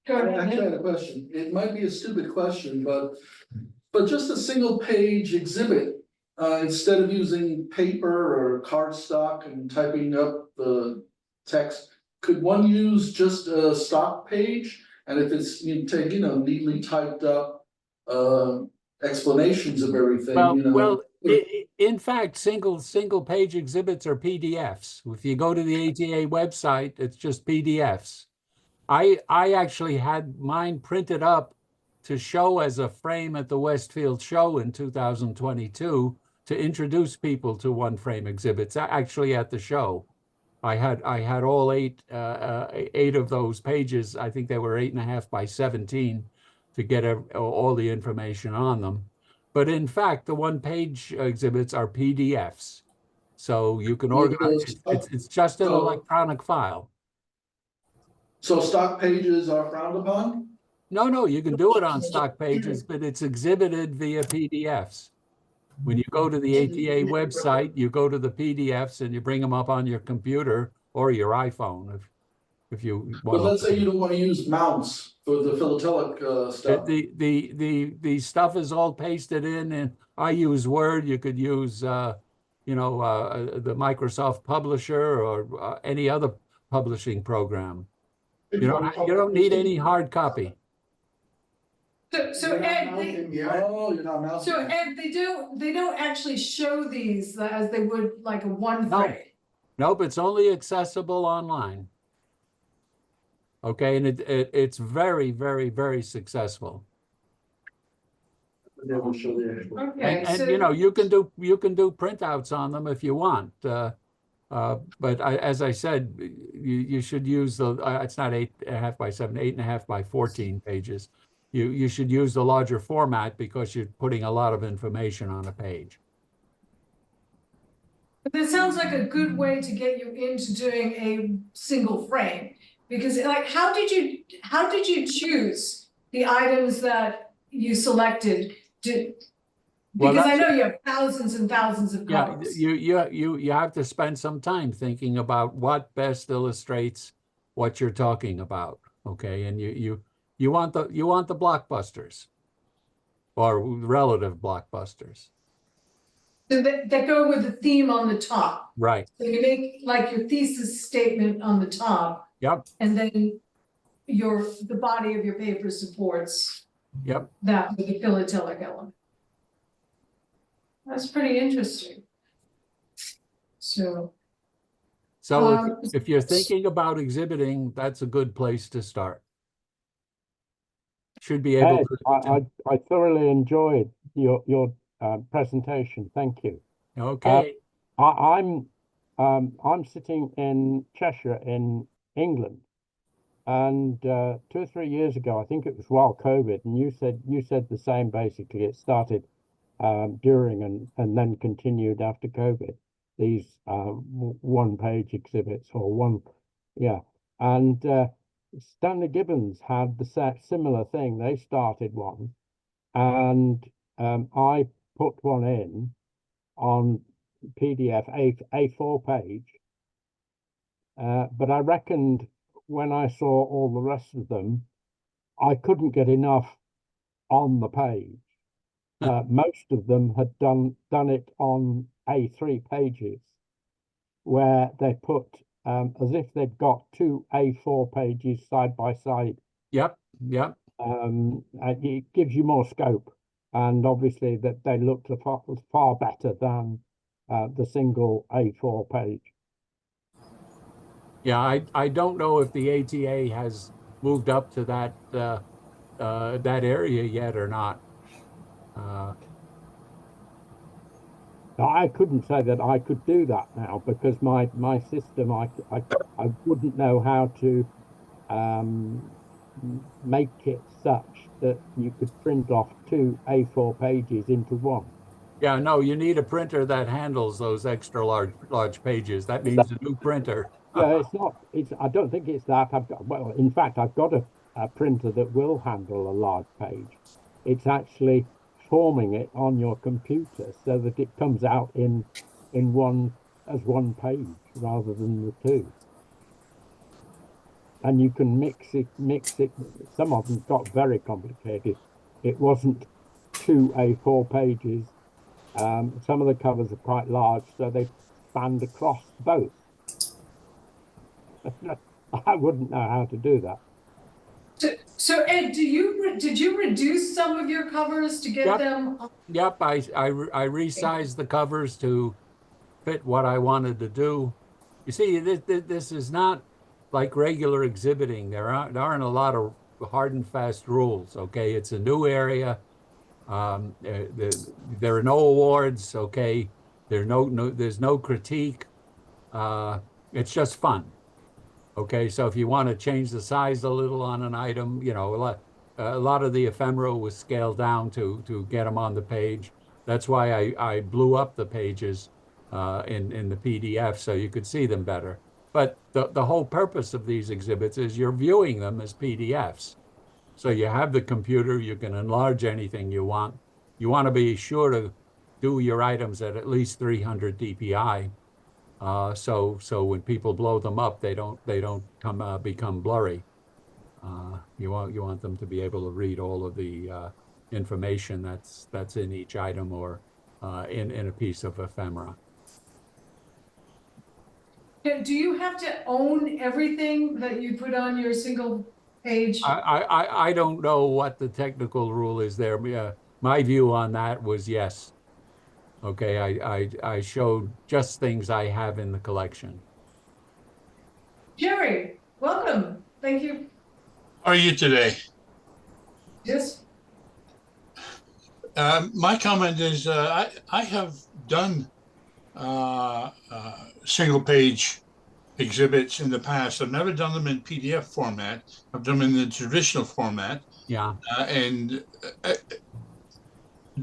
go ahead. I actually had a question. It might be a stupid question, but just a single page exhibit. Instead of using paper or cardstock and typing up the text, could one use just a stock page? And if it's, neatly typed up, explanations of everything, in fact, single page exhibits are PDFs. If you go to the ATA website, it's just PDFs. I actually had mine printed up to show as a frame at the Westfield show in 2022 to introduce people to one frame exhibits. Actually, at the show, I had all eight of those pages. I think they were 8.5 by 17 to get all the information on them. But in fact, the one-page exhibits are PDFs, so you can organize. It's just an electronic file. So stock pages are frowned upon? No, you can do it on stock pages, but it's exhibited via PDFs. When you go to the ATA website, you go to the PDFs and you bring them up on your computer or your iPhone if you want. But let's say you don't want to use mounts for the philatelic stuff. The stuff is all pasted in, and I use Word. You could use the Microsoft Publisher or any other publishing program. You don't need any hard copy. So Ed, you're not mounting. so Ed, they don't actually show these as they would like a one frame. Nope, it's only accessible online. Okay, and it's very, very, very successful. They will show the actual. Okay, And you can do printouts on them if you want. But as I said, you should use it's not 8.5 by 7, 8.5 by 14 pages. You should use the larger format because you're putting a lot of information on a page. But that sounds like a good way to get you into doing a single frame, because like how did you choose the items that you selected? Because I know you have thousands and thousands of colors. You have to spend some time thinking about what best illustrates what you're talking about. Okay, and You want the blockbusters or relative blockbusters. So that go with the theme on the top. Right. So you make like your thesis statement on the top, Yep. and then the body of your paper supports Yep. that with the philatelic element. That's pretty interesting. So, So if you're thinking about exhibiting, that's a good place to start. Should be able Ed, to. I thoroughly enjoyed your presentation. Thank you. Okay. I'm sitting in Cheshire in England, and 2 or 3 years ago, I think it was while COVID, and you said the same. Basically, it started during and then continued after COVID. These one-page exhibits or one, yeah, and Stanley Gibbons had the similar thing. They started one, and I put one in on PDF A4 page, but I reckoned when I saw all the rest of them, I couldn't get enough on the page. Most of them had done it on A3 pages, where they put as if they'd got 2 A4 pages side by side. Yep. Yep. It gives you more scope, and obviously that they looked far better than the single A4 page. Yeah, I don't know if the ATA has moved up to that that area yet or not. I couldn't say that I could do that now because my system, I wouldn't know how to make it such that you could print off 2 A4 pages into one. Yeah, no, you need a printer that handles those extra large pages. That means a new printer. Yeah, it's not. I don't think it's that. Well, in fact, I've got a printer that will handle a large page. It's actually forming it on your computer so that it comes out in one page rather than the two. And you can mix it. Some of them got very complicated. It wasn't 2 A4 pages. Some of the covers are quite large, so they spanned across both. I wouldn't know how to do that. so Ed, did you reduce some of your covers to get Yep. them? Yep, I resized the covers to fit what I wanted to do. You see, this is not like regular exhibiting. There aren't a lot of hard and fast rules. Okay, it's a new area. There are no awards. Okay, there's no critique. It's just fun. Okay, so if you want to change the size a little on an item, you know, a lot of the ephemera was scaled down to get them on the page. That's why I blew up the pages in the PDF so you could see them better. But the whole purpose of these exhibits is you're viewing them as PDFs. So you have the computer, you can enlarge anything you want. You want to be sure to do your items at least 300 dpi. So when people blow them up, they don't become blurry. You want them to be able to read all of the information that's in each item or in a piece of ephemera. Do you have to own everything that you put on your single page? I don't know what the technical rule is there. My view on that was yes. Okay, I showed just things I have in the collection. Jerry, welcome. Thank you. How are you today? Yes. My comment is I have done single page exhibits in the past. I've never done them in PDF format. I've done them in the traditional format. Yeah. And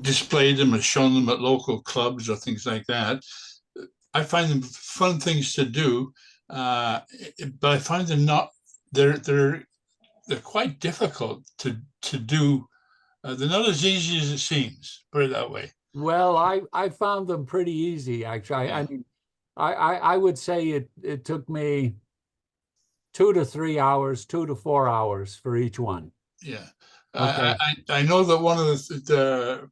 displayed them or shown them at local clubs or things like that. I find them fun things to do, but I find them they're quite difficult to do. They're not as easy as it seems, put it that way. Well, I found them pretty easy, actually. I mean, I would say it took me 2 to 3 hours, 2 to 4 hours for each one. Yeah. Okay. I know that one of the,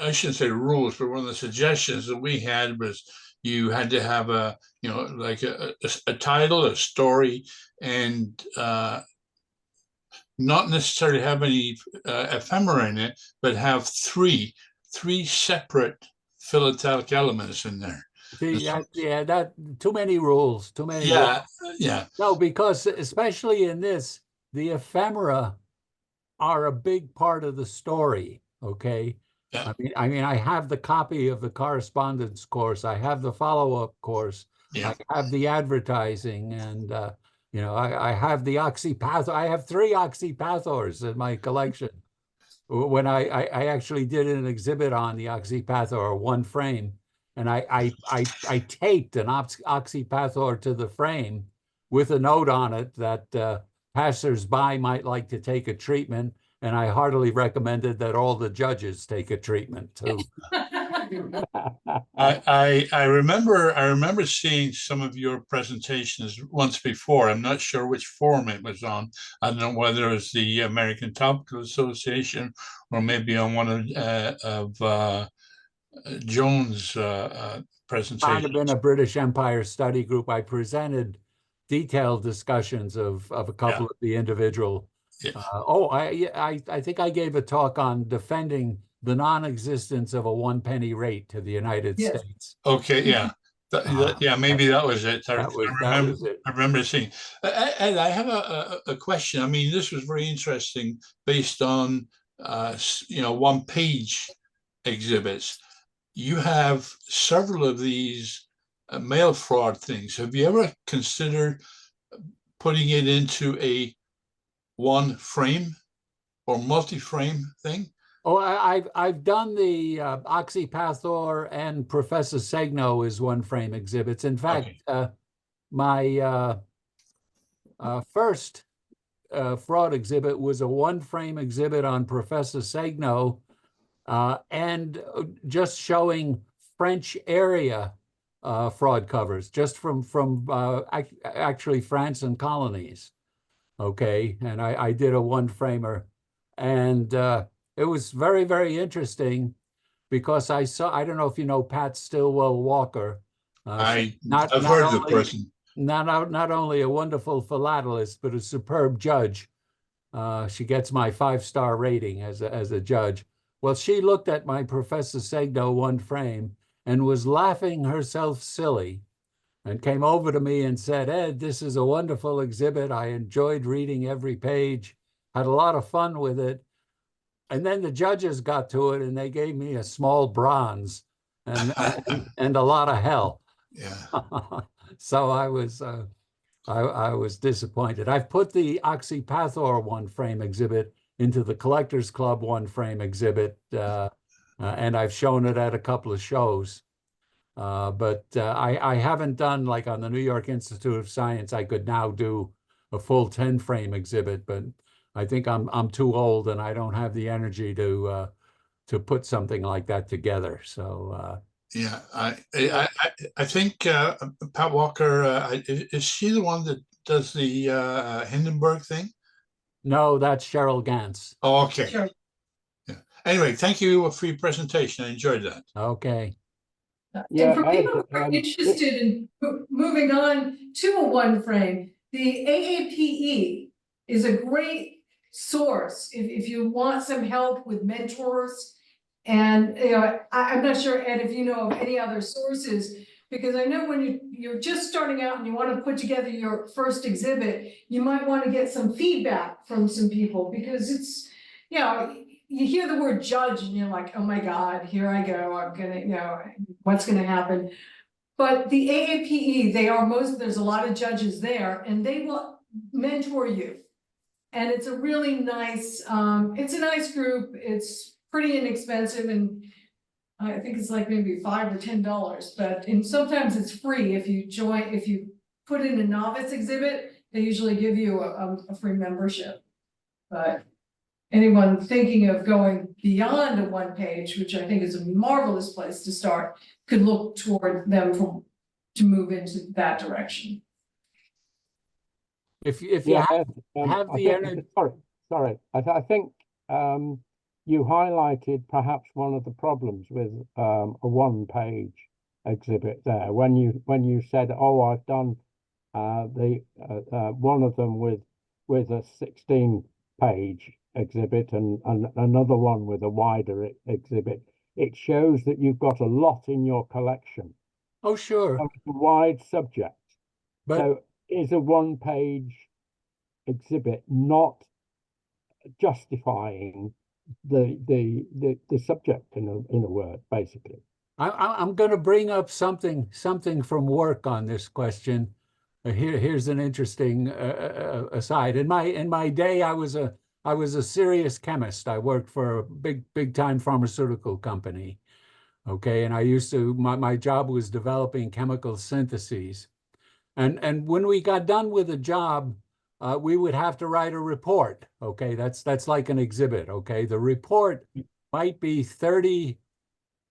I shouldn't say rules, but one of the suggestions that we had was you had to have a, you know, like a title, a story, and not necessarily have any ephemera in it, but have three separate philatelic elements in there. See, yeah, that too many rules, too many rules. Yeah, yeah, No, because especially in this, the ephemera are a big part of the story. Okay. yeah, I mean, I have the copy of the correspondence course. I have the follow-up course. yeah. I have the advertising, and you know, I have the oxypathor. I have 3 oxypathors in my collection. When I actually did an exhibit on the oxypathor, one frame, and I taped an oxypathor to the frame with a note on it that passersby might like to take a treatment, and I heartily recommended that all the judges take a treatment too. I remember seeing some of your presentations once before. I'm not sure which forum it was on. I don't know whether it was the American Topical Association or maybe on one of Jones' Kind of presentations. in a British Empire study group. I presented detailed discussions of a couple of the individual. Yeah. I think I gave a talk on defending the non-existence of a 1 penny rate to the United Yes. States. Okay, yeah. Yeah, maybe that was it. That was it. I remember seeing. And I have a question. I mean, this was very interesting based on, you know, 1-page exhibits. You have several of these mail fraud things. Have you ever considered putting it into a 1 frame or multi-frame thing? Oh, I've done the Oxypathor and Professor Segno is 1 frame exhibits. In fact, Okay. My first fraud exhibit was a 1 frame exhibit on Professor Segno, and just showing French area fraud covers, just from actually France and colonies. Okay, and I did a 1 framer, and it was very, very interesting because I don't know if you know Pat Stillwell Walker. I've not heard of the only person. not only a wonderful philatelist, but a superb judge. She gets my 5-star rating as a judge. Well, she looked at my Professor Segno 1 frame and was laughing herself silly, and came over to me and said, "Ed, this is a wonderful exhibit. I enjoyed reading every page, had a lot of fun with it." And then the judges got to it and they gave me a small bronze and a lot of hell. Yeah. So I was disappointed. I've put the Oxypathor 1 frame exhibit into the Collectors Club 1 frame exhibit, and I've shown it at a couple of shows. But I haven't done, like on the New York Institute of Science, I could now do a full 10 frame exhibit, but I think I'm too old and I don't have the energy to put something like that together. So Yeah, I think Pat Walker, is she the one that does the Hindenburg thing? no, that's Cheryl Gantz. Oh, okay. Sure. Yeah. Anyway, thank you for your presentation. I enjoyed that. Okay. Yeah, And for I people had, who are interested in moving on to a 1 frame, the AAPE is a great source if you want some help with mentors. And, you know, I'm not sure, Ed, if you know of any other sources, because I know when you're just starting out and you want to put together your first exhibit, you might want to get some feedback from some people, because it's, you know, you hear the word judge and you're like, oh my God, here I go, I'm gonna, you know, what's gonna happen? But the AAPE, there's a lot of judges there and they will mentor you. And it's a really nice, it's a nice group, it's pretty inexpensive, and I think it's like maybe $5 or $10, and sometimes it's free if you put in a novice exhibit, they usually give you a free membership. But anyone thinking of going beyond a 1 page, which I think is a marvelous place to start, could look toward them to move into that direction. If you yeah, have Ed, have I the think, energy. sorry, I think you highlighted perhaps one of the problems with a one-page exhibit there when you said, "Oh, I've done the one of them with a 16-page exhibit and another one with a wider exhibit." It shows that you've got a lot in your collection. Oh, sure. So it's a wide subject. But So is a one-page exhibit not justifying the subject in a word, basically? I'm going to bring up something from work on this question. Here's an interesting aside. In my day, I was a serious chemist. I worked for a big time pharmaceutical company. Okay, and I used to my job was developing chemical syntheses. And when we got done with a job, we would have to write a report. Okay, that's like an exhibit. Okay, the report might be 30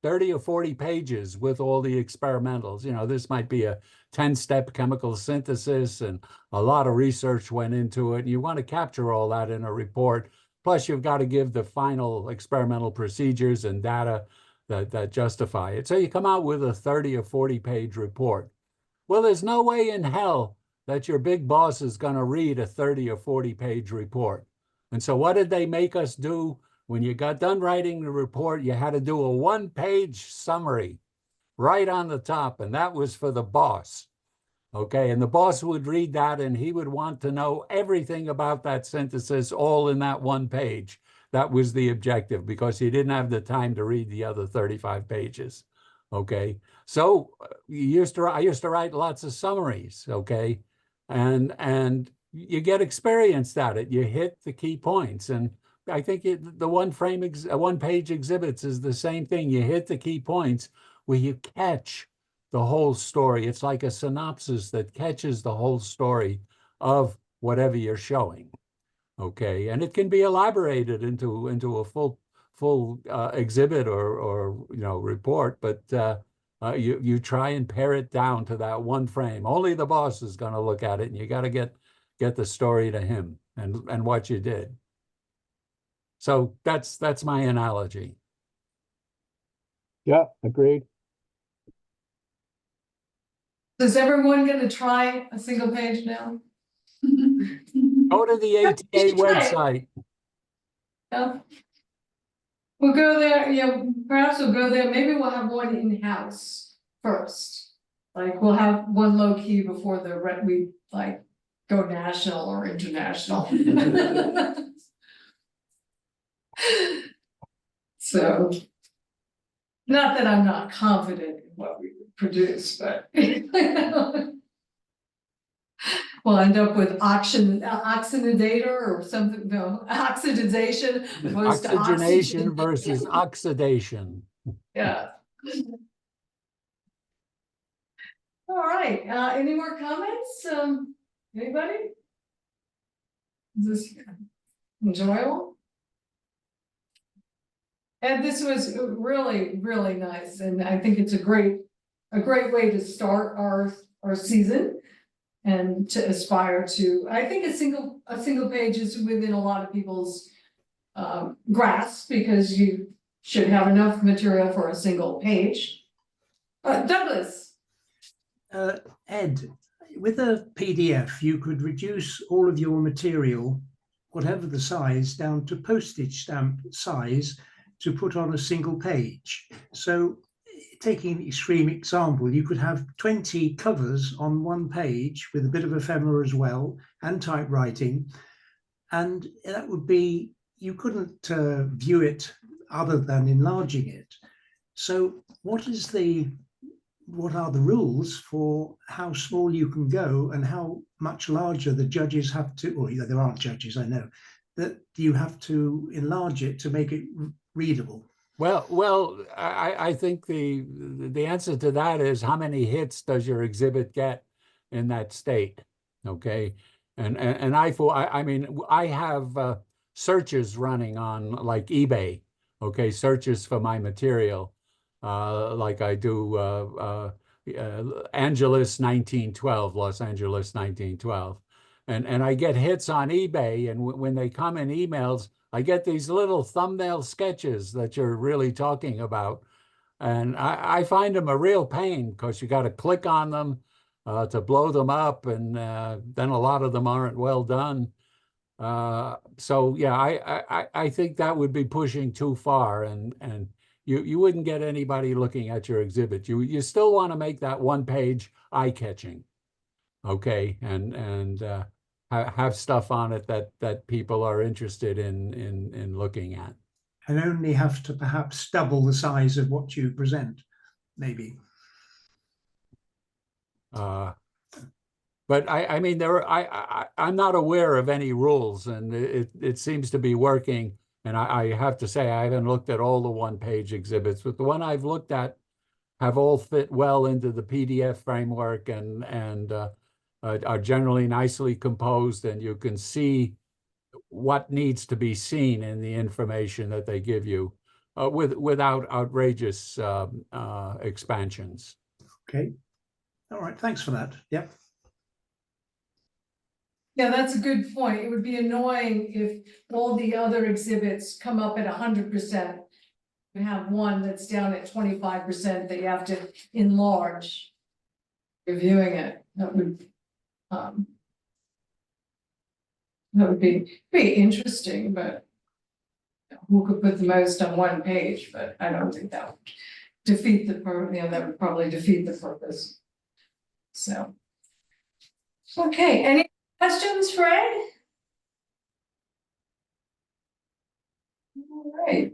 or 40 pages with all the experimentals. You know, this might be a 10-step chemical synthesis, and a lot of research went into it. And you want to capture all that in a report. Plus, you've got to give the final experimental procedures and data that justify it. So you come out with a 30 or 40-page report. Well, there's no way in hell that your big boss is going to read a 30 or 40-page report. And so what did they make us do? When you got done writing the report, you had to do a one-page summary right on the top, and that was for the boss. Okay, and the boss would read that, and he would want to know everything about that synthesis all in that one page. That was the objective, because he didn't have the time to read the other 35 pages. Okay, so I used to write lots of summaries. Okay, and you get experienced at it. You hit the key points, and I think the one-page exhibits is the same thing. You hit the key points where you catch the whole story. It's like a synopsis that catches the whole story of whatever you're showing. Okay, and it can be elaborated into a full exhibit or report, but you try and pare it down to that one frame. Only the boss is going to look at it, and you got to get the story to him and what you did. So that's my analogy. Yeah, agreed. Is everyone gonna try a single page now? Go to the ATA should try it. website. Yeah. We'll go there, perhaps we'll go there, maybe we'll have one in-house first. Like, we'll have one low-key before we like go national or international. So, not that I'm not confident in what we produce, but we'll end up with oxidator or something, no, oxidization. opposed to Oxygenation versus oxidation. Yeah. All right, any more comments? Anybody? Is this enjoyable? And this was really, really nice, and I think it's a great way to start our season and to aspire to. I think a single page is within a lot of people's grasp, because you should have enough material for a single page. Douglas. Ed, with a PDF, you could reduce all of your material, whatever the size, down to postage stamp size to put on a single page. So, taking an extreme example, you could have 20 covers on one page with a bit of ephemera as well, and typewriting, and that would be, you couldn't view it other than enlarging it. So what are the rules for how small you can go and how much larger the judges have to, or there aren't judges, I know, that you have to enlarge it to make it readable? Well, I think the answer to that is, how many hits does your exhibit get in that state? Okay, and I mean, I have searches running on like eBay. Okay, searches for my material, like I do Angeles 1912, Los Angeles 1912. and I get hits on eBay, and when they come in emails, I get these little thumbnail sketches that you're really talking about. And I find them a real pain because you got to click on them to blow them up, and then a lot of them aren't well done. So yeah, I think that would be pushing too far, and you wouldn't get anybody looking at your exhibit. You still want to make that one page eye-catching, okay, and have stuff on it that people are interested in looking at. And only have to perhaps double the size of what you present, maybe. But I mean, I'm not aware of any rules, and it seems to be working. And I have to say, I haven't looked at all the one-page exhibits, but the one I've looked at have all fit well into the PDF framework, and are generally nicely composed, and you can see what needs to be seen in the information that they give you, without outrageous expansions. Okay. All right. Thanks for that. Yep. Yeah, that's a good point. It would be annoying if all the other exhibits come up at 100%. You have one that's down at 25% that you have to enlarge. Reviewing it, that would be interesting, but who could put the most on one page? But I don't think that would defeat the purpose. You know, that would probably defeat the purpose. So, okay, any questions, Fred? All right.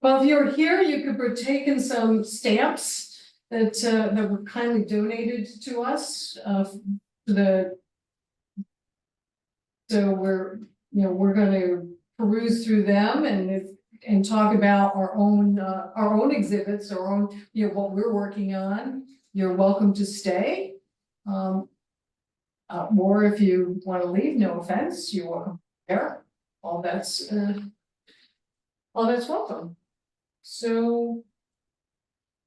Well, if you're here, you could partake in some stamps that were kindly donated to us. So we're going to peruse through them and talk about our own exhibits, our own, what we're working on. You're welcome to stay. Or if you want to leave, no offense, you're welcome there. All that's welcome. So,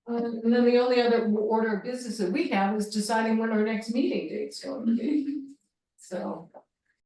and then the only other order of business that we have is deciding when our next meeting date's going to be. So.